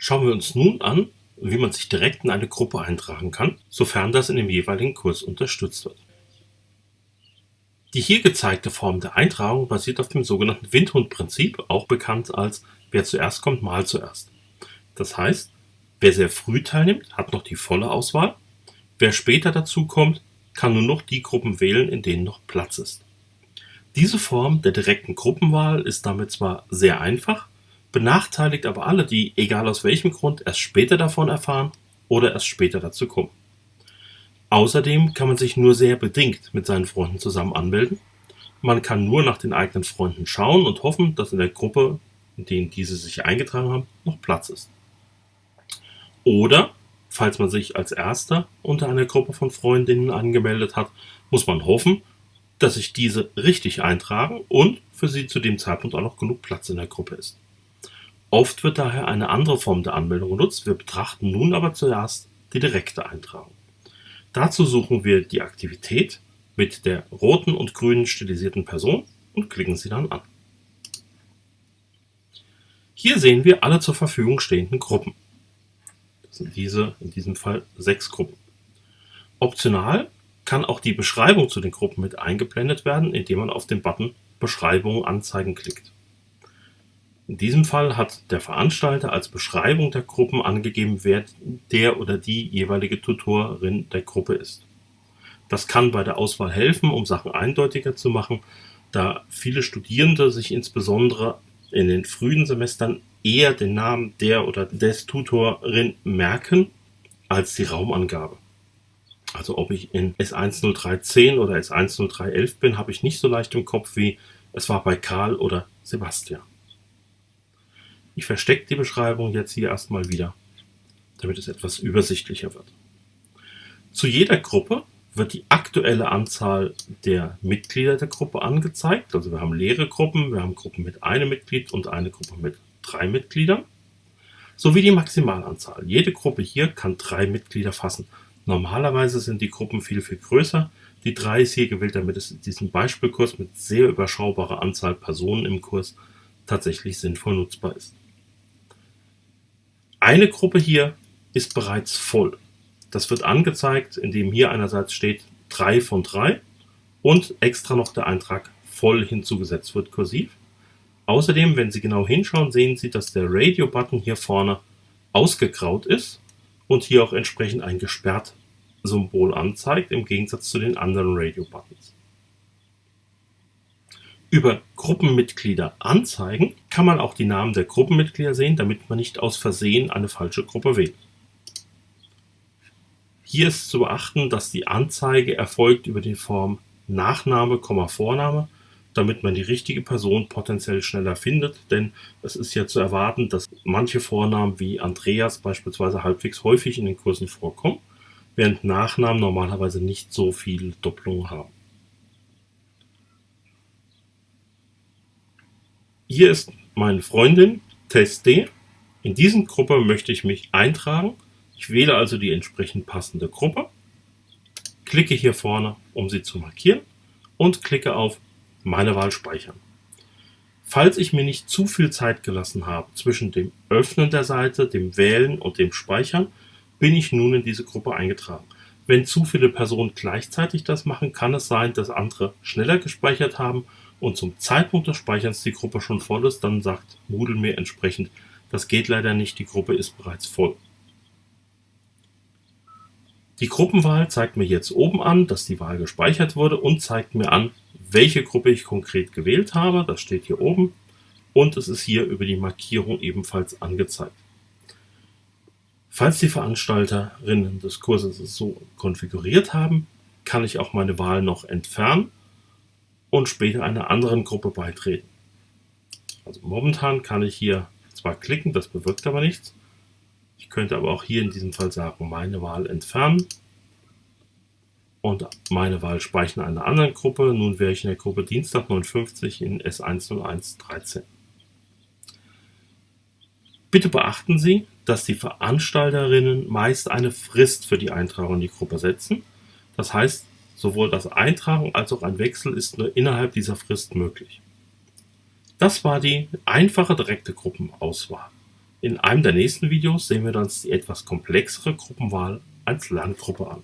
Schauen wir uns nun an, wie man sich direkt in eine Gruppe eintragen kann, sofern das in dem jeweiligen Kurs unterstützt wird. Die hier gezeigte Form der Eintragung basiert auf dem sogenannten Windhund-Prinzip, auch bekannt als wer zuerst kommt, mal zuerst. Das heißt, wer sehr früh teilnimmt, hat noch die volle Auswahl. Wer später dazu kommt, kann nur noch die Gruppen wählen, in denen noch Platz ist. Diese Form der direkten Gruppenwahl ist damit zwar sehr einfach, benachteiligt aber alle, die, egal aus welchem Grund, erst später davon erfahren oder erst später dazu kommen. Außerdem kann man sich nur sehr bedingt mit seinen Freunden zusammen anmelden. Man kann nur nach den eigenen Freunden schauen und hoffen, dass in der Gruppe, in denen diese sich eingetragen haben, noch Platz ist. Oder, falls man sich als Erster unter einer Gruppe von Freundinnen angemeldet hat, muss man hoffen, dass sich diese richtig eintragen und für sie zu dem Zeitpunkt auch noch genug Platz in der Gruppe ist. Oft wird daher eine andere Form der Anmeldung genutzt. Wir betrachten nun aber zuerst die direkte Eintragung. Dazu suchen wir die Aktivität mit der roten und grünen stilisierten Person und klicken sie dann an. Hier sehen wir alle zur Verfügung stehenden Gruppen. Das sind in diesem Fall 6 Gruppen. Optional kann auch die Beschreibung zu den Gruppen mit eingeblendet werden, indem man auf den Button Beschreibung anzeigen klickt. In diesem Fall hat der Veranstalter als Beschreibung der Gruppen angegeben, wer der oder die jeweilige Tutorin der Gruppe ist. Das kann bei der Auswahl helfen, um Sachen eindeutiger zu machen, da viele Studierende sich insbesondere in den frühen Semestern eher den Namen der oder des Tutorin merken als die Raumangabe. Also ob ich in S10310 oder S10311 bin, habe ich nicht so leicht im Kopf wie es war bei Karl oder Sebastian. Ich verstecke die Beschreibung jetzt hier erstmal wieder, damit es etwas übersichtlicher wird. Zu jeder Gruppe wird die aktuelle Anzahl der Mitglieder der Gruppe angezeigt. Also wir haben leere Gruppen, wir haben Gruppen mit einem Mitglied und eine Gruppe mit 3 Mitgliedern, sowie die Maximalanzahl. Jede Gruppe hier kann 3 Mitglieder fassen. Normalerweise sind die Gruppen viel, viel größer. Die 3 ist hier gewählt, damit es in diesem Beispielkurs mit sehr überschaubarer Anzahl Personen im Kurs tatsächlich sinnvoll nutzbar ist. Eine Gruppe hier ist bereits voll. Das wird angezeigt, indem hier einerseits steht 3 von 3 und extra noch der Eintrag voll hinzugesetzt wird, kursiv. Außerdem, wenn Sie genau hinschauen, sehen Sie, dass der Radio-Button hier vorne ausgegraut ist und hier auch entsprechend ein gesperrt Symbol anzeigt, im Gegensatz zu den anderen Radio-Buttons. Über Gruppenmitglieder anzeigen kann man auch die Namen der Gruppenmitglieder sehen, damit man nicht aus Versehen eine falsche Gruppe wählt. Hier ist zu beachten, dass die Anzeige erfolgt über die Form Nachname, Vorname, damit man die richtige Person potenziell schneller findet, denn es ist ja zu erwarten, dass manche Vornamen wie Andreas beispielsweise halbwegs häufig in den Kursen vorkommen, während Nachnamen normalerweise nicht so viele Doppelungen haben. Hier ist meine Freundin Test D. In diese Gruppe möchte ich mich eintragen. Ich wähle also die entsprechend passende Gruppe, klicke hier vorne, um sie zu markieren und klicke auf Meine Wahl speichern. Falls ich mir nicht zu viel Zeit gelassen habe zwischen dem Öffnen der Seite, dem Wählen und dem Speichern, bin ich nun in diese Gruppe eingetragen. Wenn zu viele Personen gleichzeitig das machen, kann es sein, dass andere schneller gespeichert haben und zum Zeitpunkt des Speicherns die Gruppe schon voll ist, dann sagt Moodle mir entsprechend, das geht leider nicht, die Gruppe ist bereits voll. Die Gruppenwahl zeigt mir jetzt oben an, dass die Wahl gespeichert wurde und zeigt mir an, welche Gruppe ich konkret gewählt habe. Das steht hier oben und es ist hier über die Markierung ebenfalls angezeigt. Falls die Veranstalterinnen des Kurses es so konfiguriert haben, kann ich auch meine Wahl noch entfernen und später einer anderen Gruppe beitreten. Also momentan kann ich hier zwar klicken, das bewirkt aber nichts. Ich könnte aber auch hier in diesem Fall sagen, meine Wahl entfernen und meine Wahl speichern in einer anderen Gruppe. Nun wäre ich in der Gruppe Dienstag 59 in S10113. Bitte beachten Sie, dass die Veranstalterinnen meist eine Frist für die Eintragung in die Gruppe setzen. Das heißt, sowohl das Eintragen als auch ein Wechsel ist nur innerhalb dieser Frist möglich. Das war die einfache direkte Gruppenauswahl. In einem der nächsten Videos sehen wir uns die etwas komplexere Gruppenwahl als Lerngruppe an.